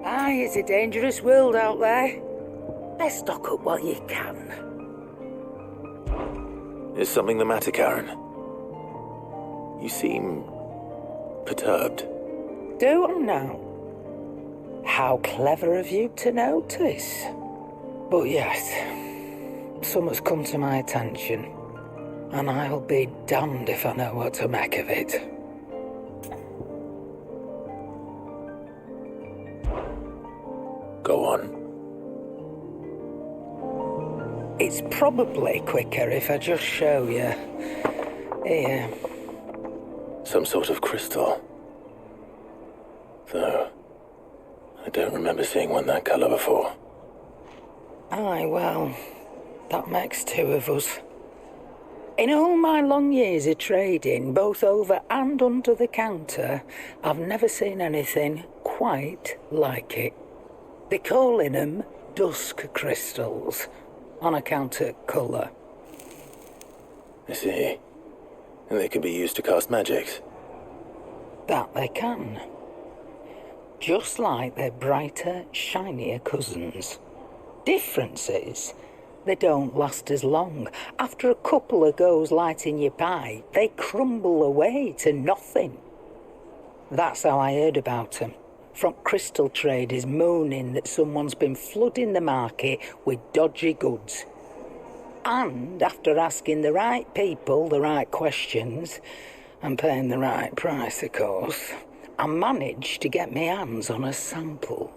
Aye, it's a dangerous world out there. Best stock up while you can. Is something the matter, Karen? You seem perturbed. Do I now? How clever of you to notice. But yes, something's come to my attention, and I'll be damned if I know what to make of it. Go on. It's probably quicker if I just show you. Here. Some sort of crystal. Though, I don't remember seeing one that colour before. Aye, well, that makes two of us. In all my long years of trading, both over and under the counter, I've never seen anything quite like it. They're calling them dusk crystals, on account of colour. I see. And they can be used to cast magics. That they can. Just like their brighter, shinier cousins. Difference is, they don't last as long. After a couple of goes lighting your pie, they crumble away to nothing. That's how I heard about them. From crystal traders moaning that someone's been flooding the market with dodgy goods. And after asking the right people the right questions, and paying the right price, of course, I managed to get my hands on a sample.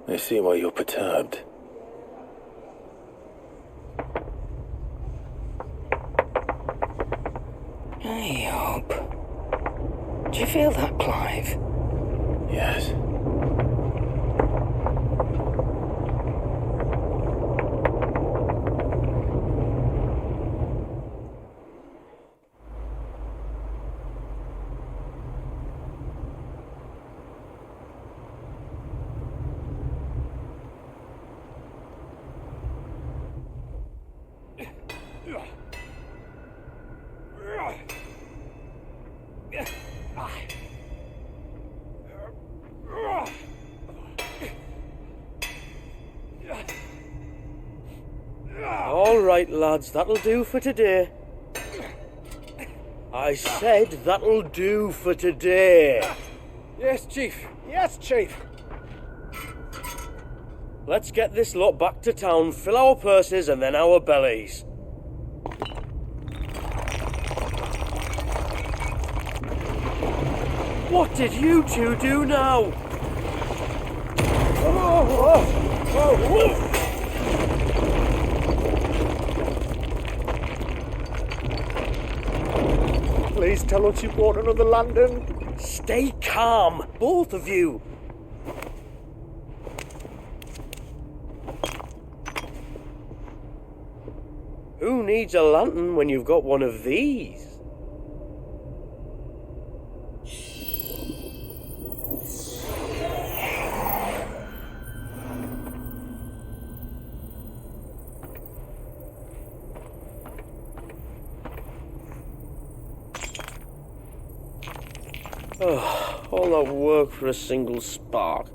I see why you're perturbed. I hope. Do you feel that, Clive? Yes. All right, lads, that'll do for today. I said that'll do for today. Yes, Chief. Yes, Chief. Let's get this lot back to town, fill our purses and then our bellies. What did you two do now? Please tell us you bought another lantern. Stay calm, both of you. Who needs a lantern when you've got one of these? Oh, all that work for a single spark.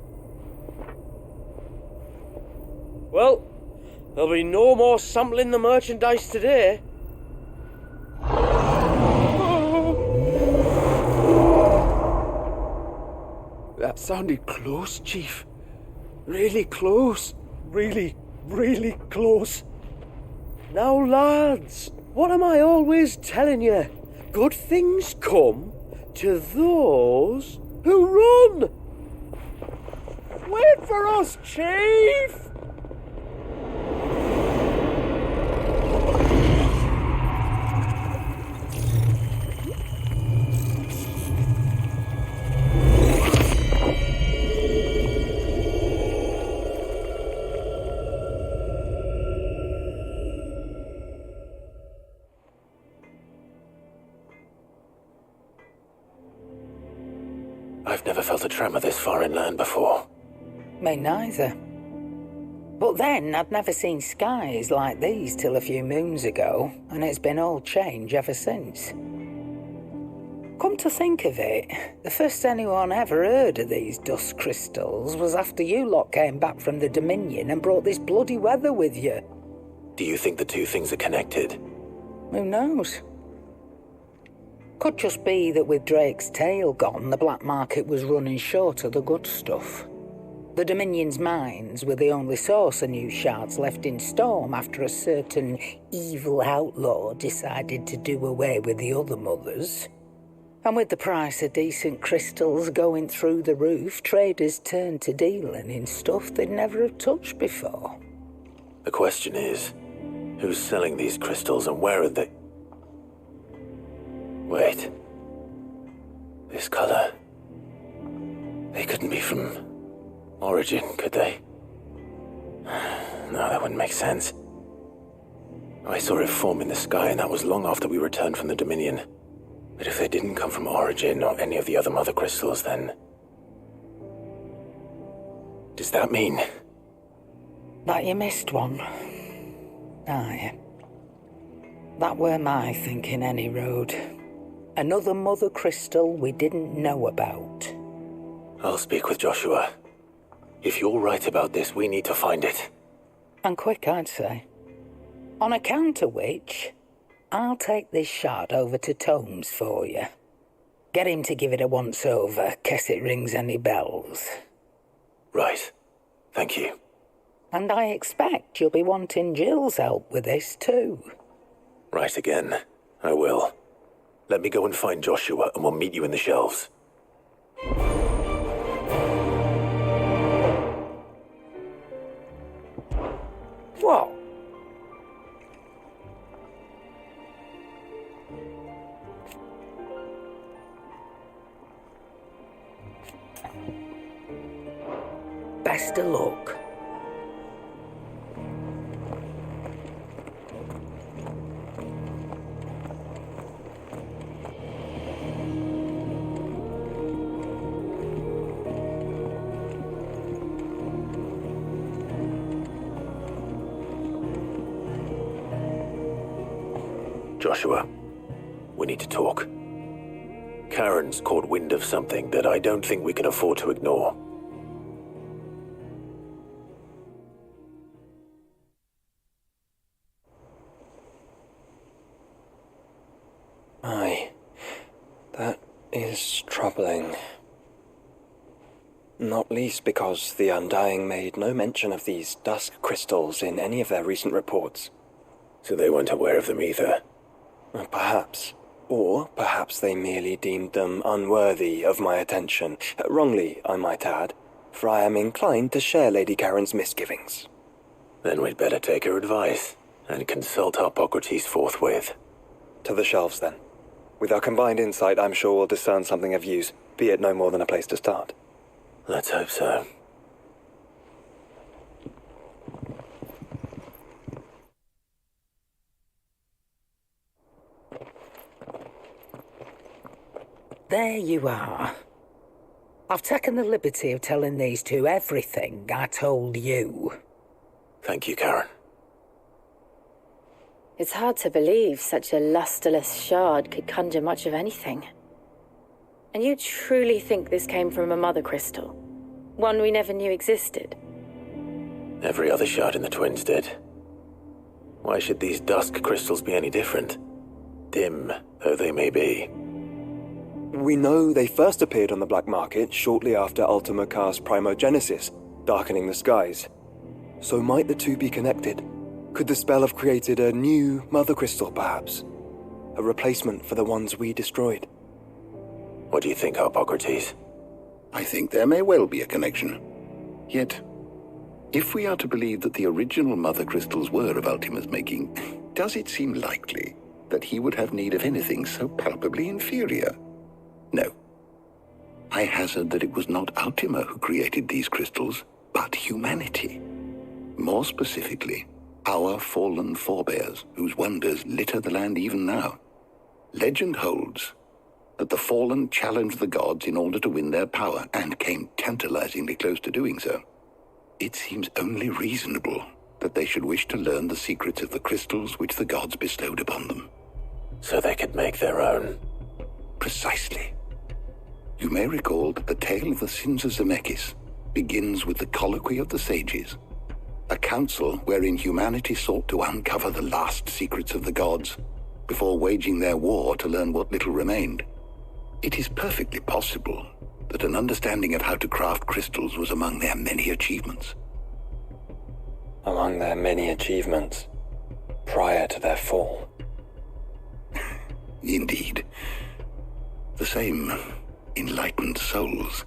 Well, there'll be no more sampling the merchandise today. That sounded close, Chief. Really close. Really, really close. Now, lads, what am I always telling you? Good things come to those who run. Wait for us, Chief! I've never felt a tremor this far inland before. Me neither. But then I'd never seen skies like these till a few moons ago, and it's been all change ever since. Come to think of it, the first anyone ever heard of these dust crystals was after you lot came back from the Dominion and brought this bloody weather with you. Do you think the two things are connected? Who knows? Could just be that with Drake's tail gone, the black market was running short of the good stuff. The Dominion's mines were the only source of new shards left in Storm after a certain evil outlaw decided to do away with the other mothers. And with the price of decent crystals going through the roof, traders turned to dealing in stuff they'd never have touched before. The question is, who's selling these crystals and where are they? Wait. This color. They couldn't be from Origin, could they? No, that wouldn't make sense. I saw it form in the sky, and that was long after we returned from the Dominion. But if they didn't come from Origin or any of the other mother crystals, then... does that mean... That you missed one? Aye. That were my thinking, any road. Another mother crystal we didn't know about. I'll speak with Joshua. If you're right about this, we need to find it. And quick, I'd say. On account of which, I'll take this shard over to Tomes for you. Get him to give it a once-over, case it rings any bells. Right. Thank you. And I expect you'll be wanting Jill's help with this too. Right again. I will. Let me go and find Joshua, and we'll meet you in the shelves. What? Best of luck. Joshua, we need to talk. Karen's caught wind of something that I don't think we can afford to ignore. Aye, that is troubling. Not least because the Undying made no mention of these dusk crystals in any of their recent reports. So they weren't aware of them either. Perhaps. Or perhaps they merely deemed them unworthy of my attention. Wrongly, I might add, for I am inclined to share Lady Karen's misgivings. Then we'd better take her advice and consult Harpocrates forthwith. To the shelves, then. With our combined insight, I'm sure we'll discern something of use, be it no more than a place to start. Let's hope so. There you are. I've taken the liberty of telling these two everything I told you. Thank you, Karen. It's hard to believe such a lusterless shard could conjure much of anything. And you truly think this came from a mother crystal? One we never knew existed? Every other shard in the Twins did. Why should these dusk crystals be any different? Dim though they may be. We know they first appeared on the black market shortly after Ultima cast Primogenesis, darkening the skies. So might the two be connected? Could the spell have created a new mother crystal, perhaps? A replacement for the ones we destroyed? What do you think, Harpocrates? I think there may well be a connection. Yet, if we are to believe that the original mother crystals were of Ultima's making, does it seem likely that he would have need of anything so palpably inferior? No. I hazard that it was not Ultima who created these crystals, but humanity. More specifically, our fallen forebears, whose wonders litter the land even now. Legend holds that the fallen challenged the gods in order to win their power, and came tantalizingly close to doing so. It seems only reasonable that they should wish to learn the secrets of the crystals which the gods bestowed upon them. So they could make their own. Precisely. You may recall that the tale of the 𝙴𝙷𝙷𝙁 begins with the colloquy of the sages, a council wherein humanity sought to uncover the last secrets of the gods before waging their war to learn what little remained. It is perfectly possible that an understanding of how to craft crystals was among their many achievements. Among their many achievements, prior to their fall. Indeed. The same enlightened souls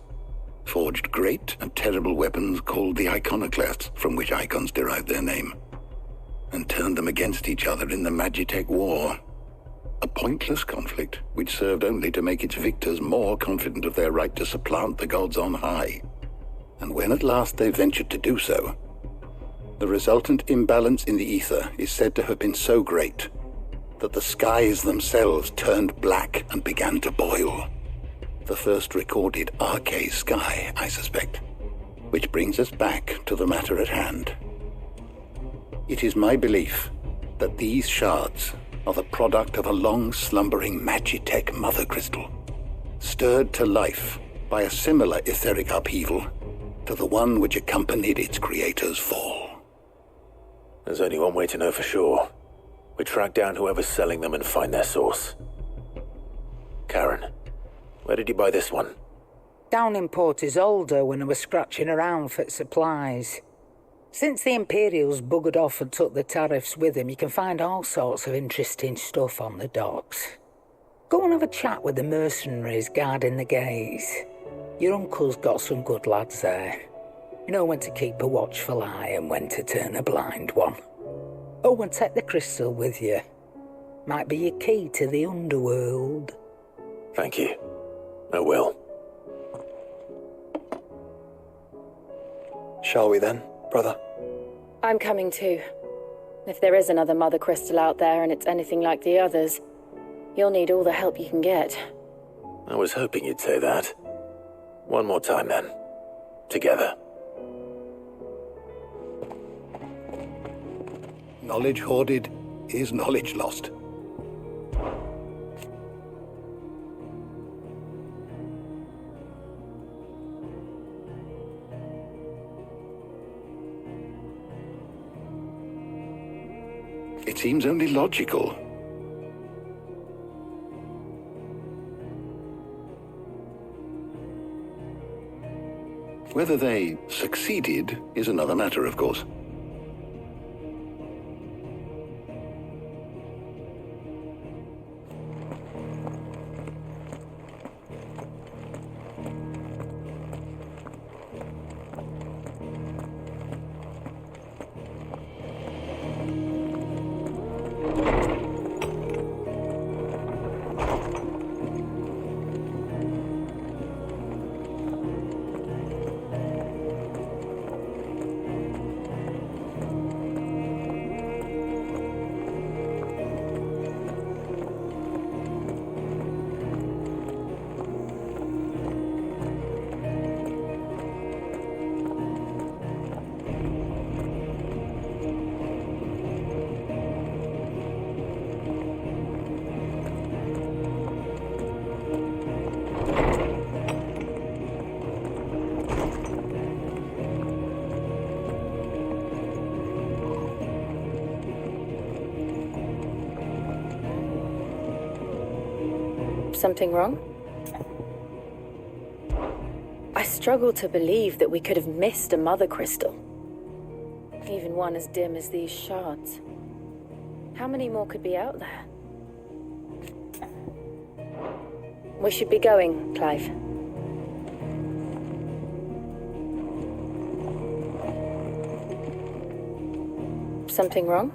forged great and terrible weapons called the iconoclasts, from which icons derived their name, and turned them against each other in the 𝙵𝙰𝙻𝙁 War, a pointless conflict which served only to make its victors more confident of their right to supplant the gods on high. And when at last they ventured to do so, the resultant imbalance in the ether is said to have been so great that the skies themselves turned black and began to boil. The first recorded arcade sky, I suspect, which brings us back to the matter at hand. It is my belief that these shards are the product of a long-slumbering 𝙵𝙰𝙻 mother crystal, stirred to life by a similar etheric upheaval to the one which accompanied its creator's fall. There's only one way to know for sure. We track down whoever's selling them and find their source. Karen, where did you buy this one? Down in Port Isolde when I was scratching around for supplies. Since the Imperials buggered off and took the tariffs with them, you can find all sorts of interesting stuff on the docks. Go and have a chat with the mercenaries guarding the gates. Your uncle's got some good lads there. You know when to keep a watchful eye and when to turn a blind one. Oh, and take the crystal with you. Might be your key to the underworld. Thank you. I will. Shall we then, brother? I'm coming too. If there is another mother crystal out there and it's anything like the others, you'll need all the help you can get. I was hoping you'd say that. One more time then. Together. Knowledge hoarded is knowledge lost. It seems only logical. Whether they succeeded is another matter, of course. Something wrong? I struggle to believe that we could have missed a mother crystal. Even one as dim as these shards. How many more could be out there? We should be going, Clive. Something wrong?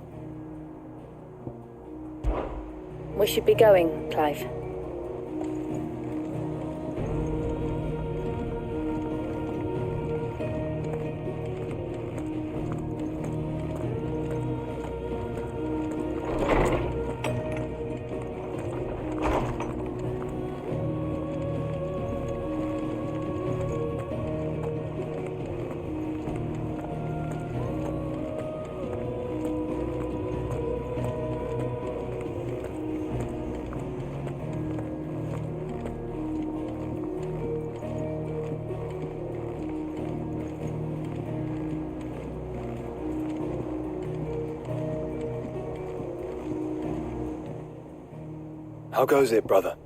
We should be going, Clive. How goes it, brother?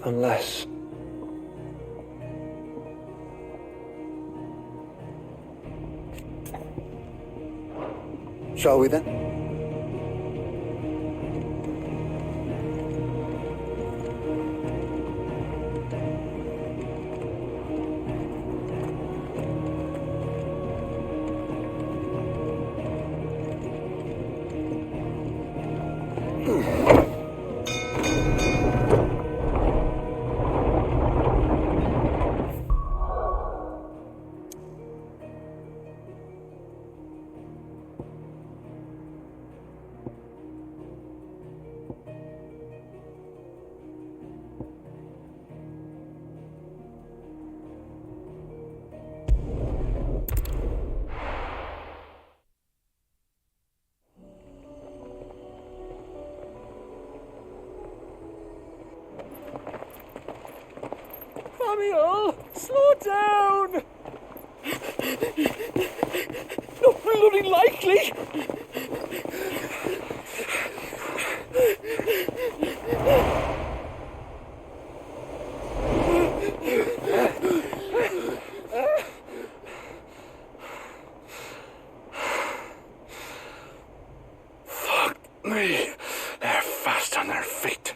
Unless... Shall we then? Samuel, slow down! Not bloody likely! Fuck me. They're fast on their feet.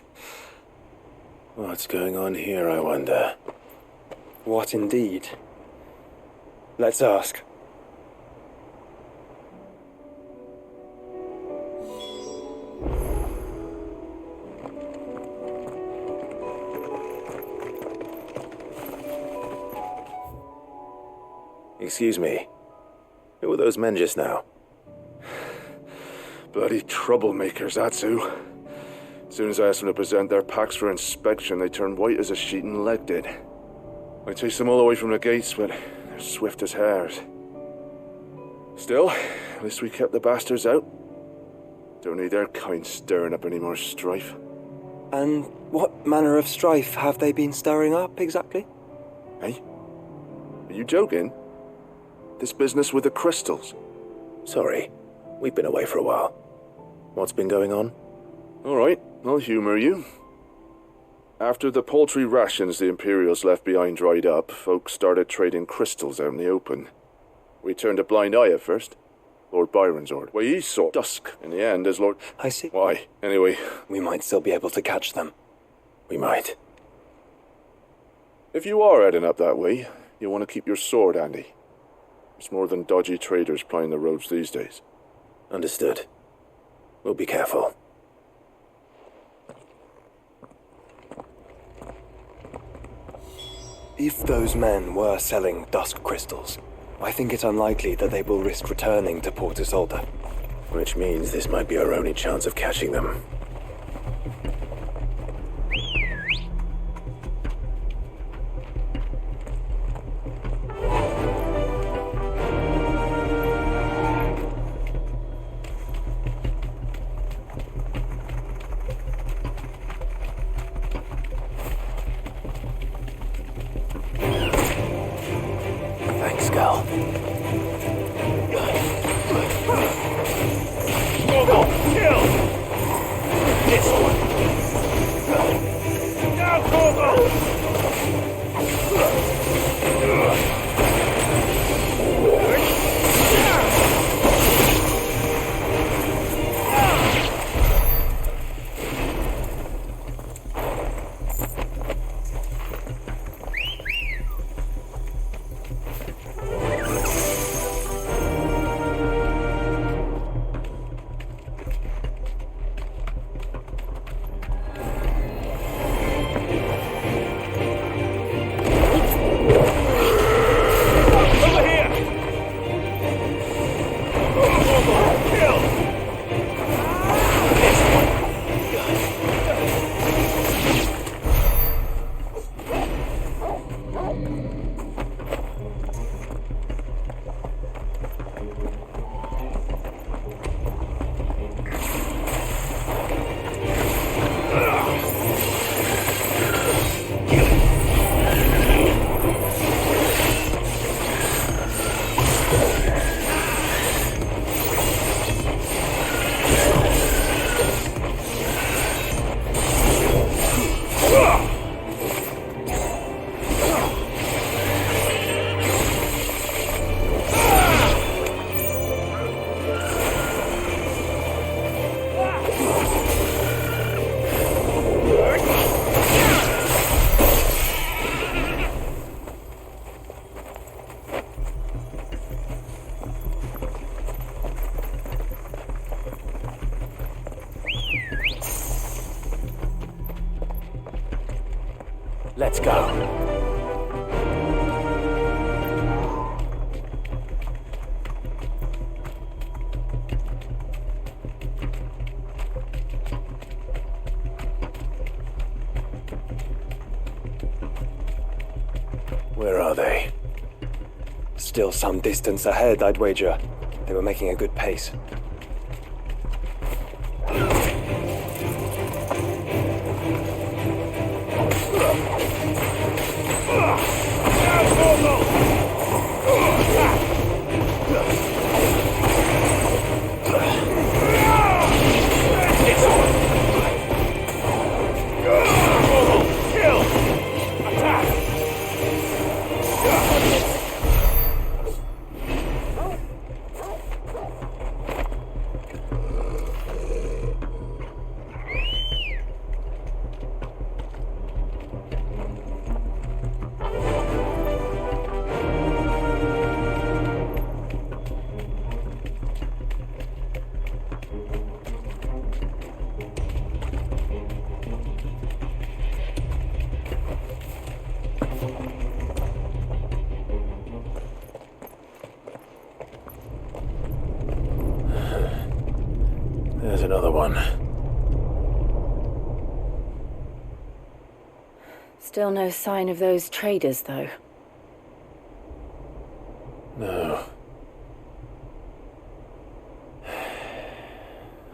What's going on here, I wonder? What indeed? Let's ask. Excuse me. Who were those men just now? Bloody troublemakers, that's who. As soon as I asked them to present their packs for inspection, they turned white as a sheet and legged it. I chased them all away from the gates, but they're swift as hares. Still, at least we kept the bastards out. Don't need their kind stirring up any more strife. And what manner of strife have they been stirring up, exactly? Hey? Are you joking? This business with the crystals? Sorry, we've been away for a while. What's been going on? All right, I'll humor you. After the paltry rations the Imperials left behind dried up, folks started trading crystals out in the open. We turned a blind eye at first. Lord Byron's order. Well, he saw dusk in the end as Lord... I see. Why? Anyway... We might still be able to catch them. We might. If you are heading up that way, you want to keep your sword handy. There's more than dodgy traders plying the roads these days. Understood. We'll be careful. If those men were selling dusk crystals, I think it unlikely that they will risk returning to Port Isolde. Which means this might be our only chance of catching them. Thanks, Gal. Kill! Let's go. Where are they? Still some distance ahead, I'd wager. They were making a good pace. There's another one. Still no sign of those traders, though. No.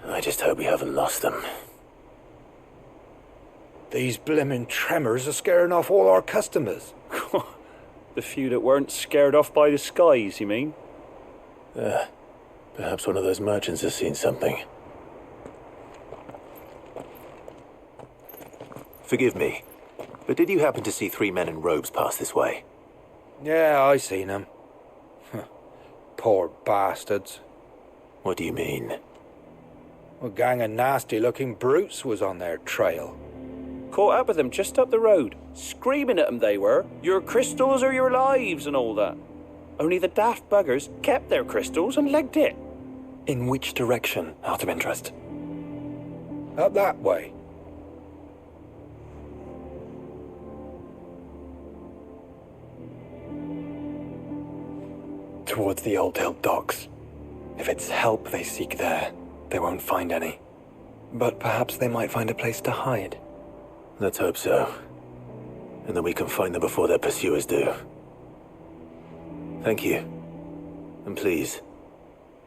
I just hope we haven't lost them. These blimmin' tremors are scaring off all our customers. The few that weren't scared off by the skies, you mean? Perhaps one of those merchants has seen something. Forgive me, but did you happen to see 3 men in robes pass this way? Yeah, I seen them. Poor bastards. What do you mean? A gang of nasty-looking brutes was on their trail. Caught up with them just up the road, screaming at them they were, "Your crystals are your lives," and all that. Only the daft buggers kept their crystals and legged it. In which direction, out of interest? Up that way. Towards the Old Hill docks. If it's help they seek there, they won't find any. But perhaps they might find a place to hide. Let's hope so. And then we can find them before their pursuers do. Thank you. And please,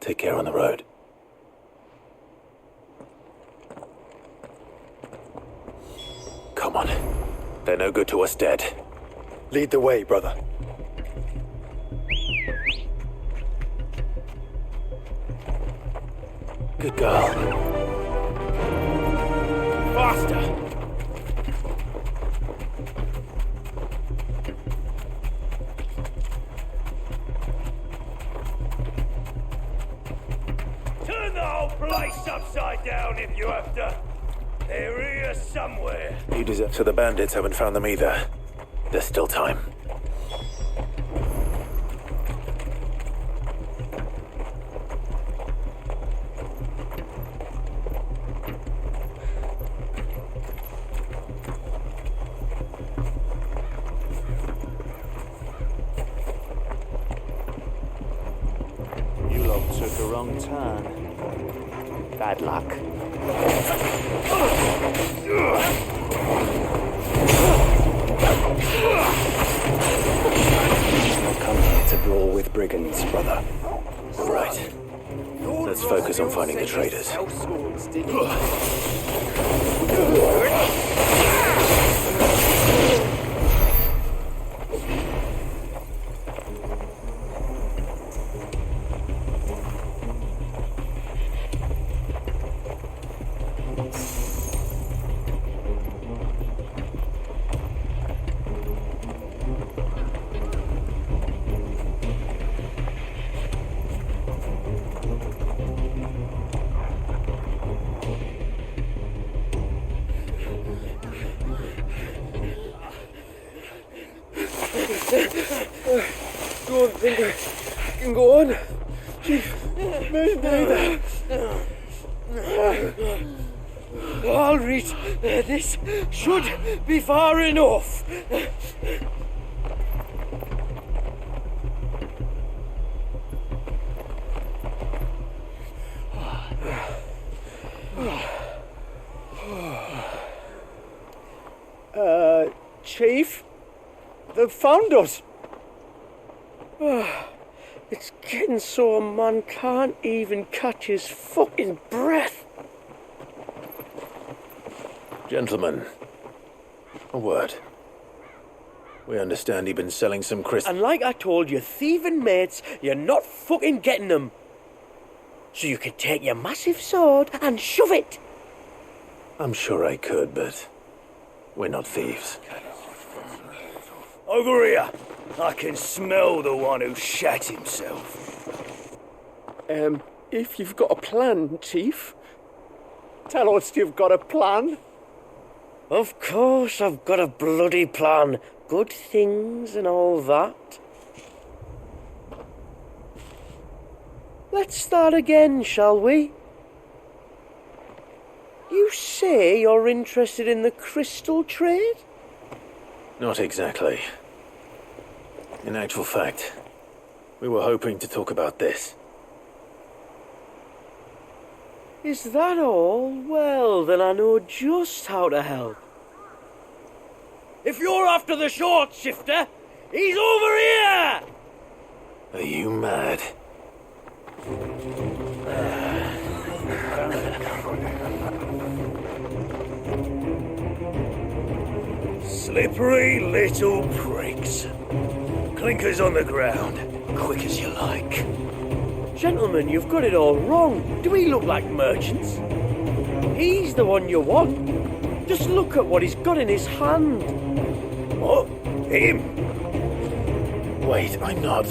take care on the road. Come on. They're no good to us dead. Lead the way, brother. Good girl. Faster! Turn the whole place upside down if you have to. They're here somewhere. You deserve. So the bandits haven't found them either. There's still time. You lot took a wrong turn. Bad luck. I've come here to brawl with brigands, brother. Right. Let's focus on finding the traders. Don't think I can go on. Chief, maybe. All right, this should be far enough. Chief, they've found us. It's getting so a man can't even catch his fucking breath. Gentlemen, a word. We understand you've been selling some crystals. And like I told your thieving mates, you're not fucking getting them. So you can take your massive sword and shove it. I'm sure I could, but we're not thieves. Over here. I can smell the one who shat himself. If you've got a plan, Chief, tell us you've got a plan. Of course I've got a bloody plan. Good things and all that. Let's start again, shall we? You say you're interested in the crystal trade? Not exactly. In actual fact, we were hoping to talk about this. Is that all? Well, then I know just how to help. If you're after the short shifter, he's over here! Are you mad? Slippery little pricks. Clinkers on the ground, quick as you like. Gentlemen, you've got it all wrong. Do we look like merchants? He's the one you want. Just look at what he's got in his hand. What? Him? Wait, I'm not.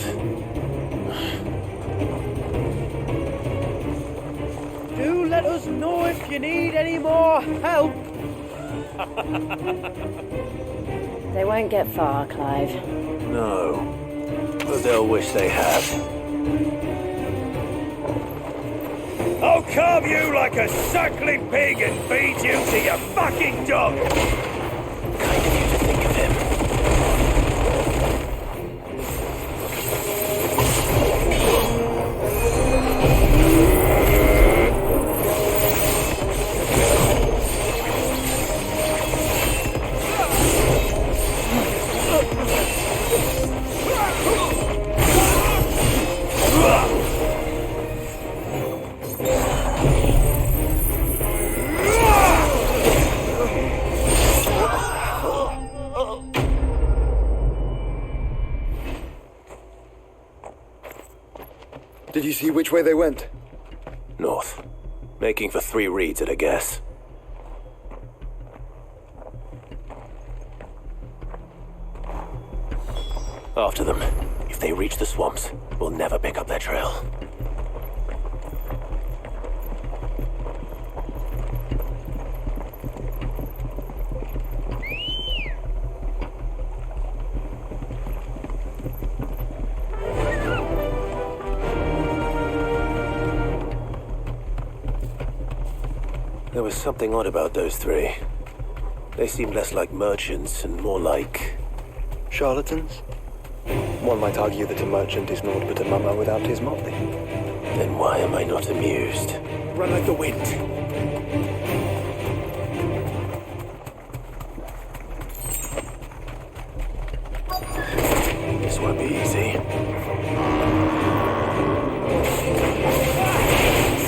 Do let us know if you need any more help. They won't get far, Clive. No, but they'll wish they had. I'll carve you like a suckling pig and feed you to your fucking dog! Kind of you to think of him. Did you see which way they went? North. Making for 3 reeds at a guess. After them. If they reach the swamps, we'll never pick up their trail. There was something odd about those 3. They seemed less like merchants and more like... Charlatans? One might argue that a merchant is naught but a mummer without his motley. Then why am I not amused? Run like the wind. This won't be easy.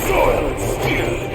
Soil and steel!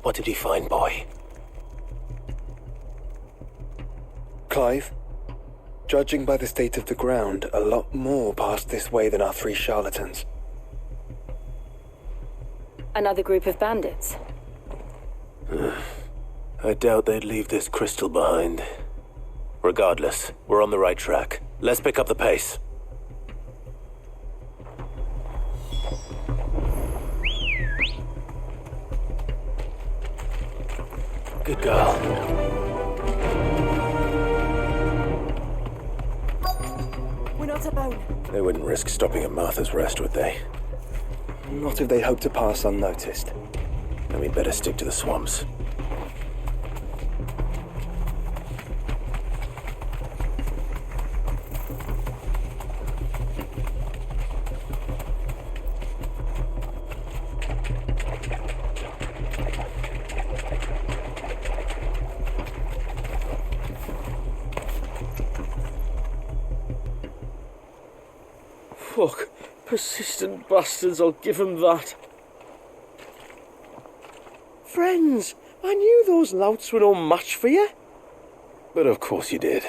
What did you find, boy? Clive, judging by the state of the ground, a lot more passed this way than our 3 charlatans. Another group of bandits. I doubt they'd leave this crystal behind. Regardless, we're on the right track. Let's pick up the pace. Good girl. We're not alone. They wouldn't risk stopping at Martha's Rest, would they? Not if they hope to pass unnoticed. Then we'd better stick to the swamps. Fuck. Persistent bastards, I'll give them that. Friends, I knew those louts were no match for you. But of course you did.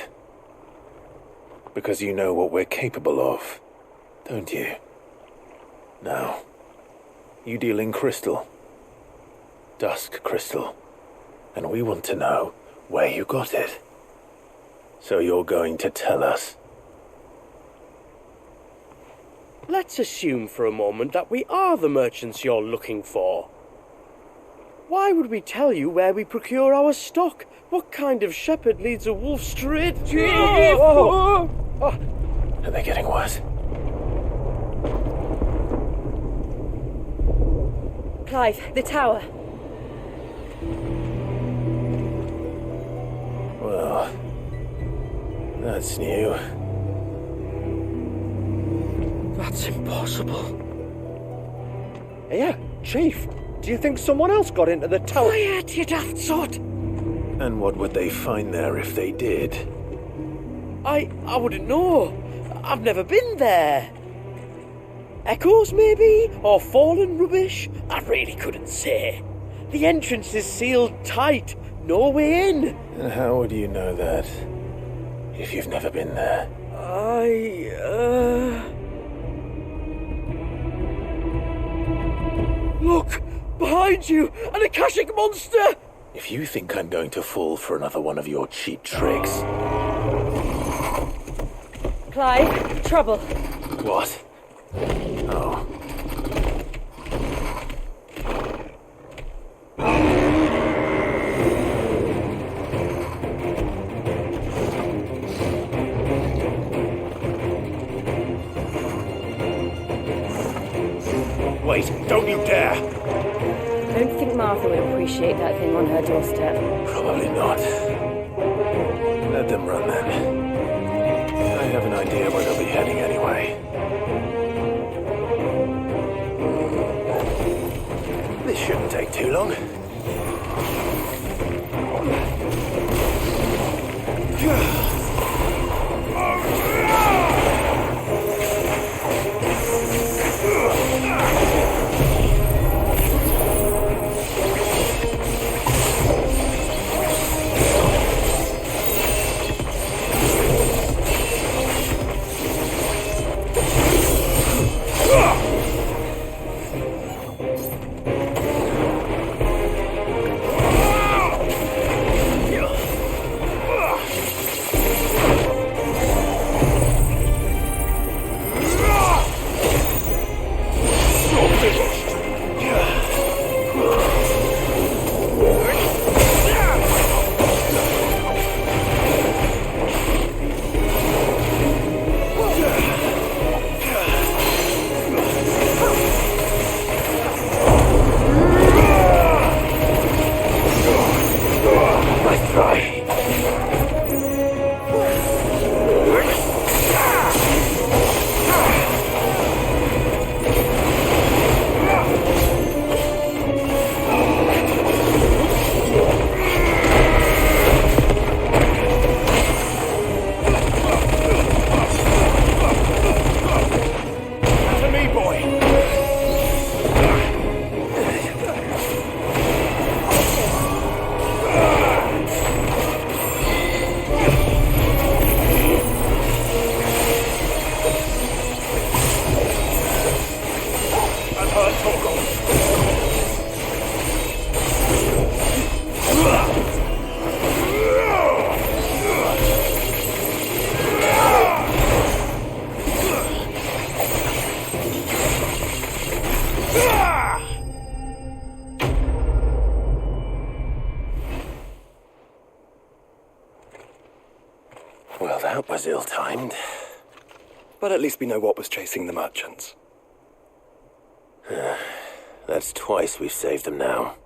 Because you know what we're capable of, don't you? Now, you deal in crystal. Dusk crystal. And we want to know where you got it. So you're going to tell us. Let's assume for a moment that we are the merchants you're looking for. Why would we tell you where we procure our stock? What kind of shepherd leads a wolf straight to... Are they getting worse? Clive, the tower. Well, that's new. That's impossible. Yeah, Chief, do you think someone else got into the tower? Quiet, you daft sot! And what would they find there if they did? I wouldn't know. I've never been there. Echoes, maybe? Or fallen rubbish? I really couldn't say. The entrance is sealed tight. No way in. And how would you know that, if you've never been there? Look! Behind you! An Akashic monster! If you think I'm going to fall for another one of your cheap tricks... Clive, trouble. What? Oh. Wait, don't you dare! I don't think Martha would appreciate that thing on her doorstep. Probably not. Let them run then. I have an idea where they'll be heading anyway. This shouldn't take too long. That was ill-timed. But at least we know what was chasing the merchants. That's twice we've saved them now.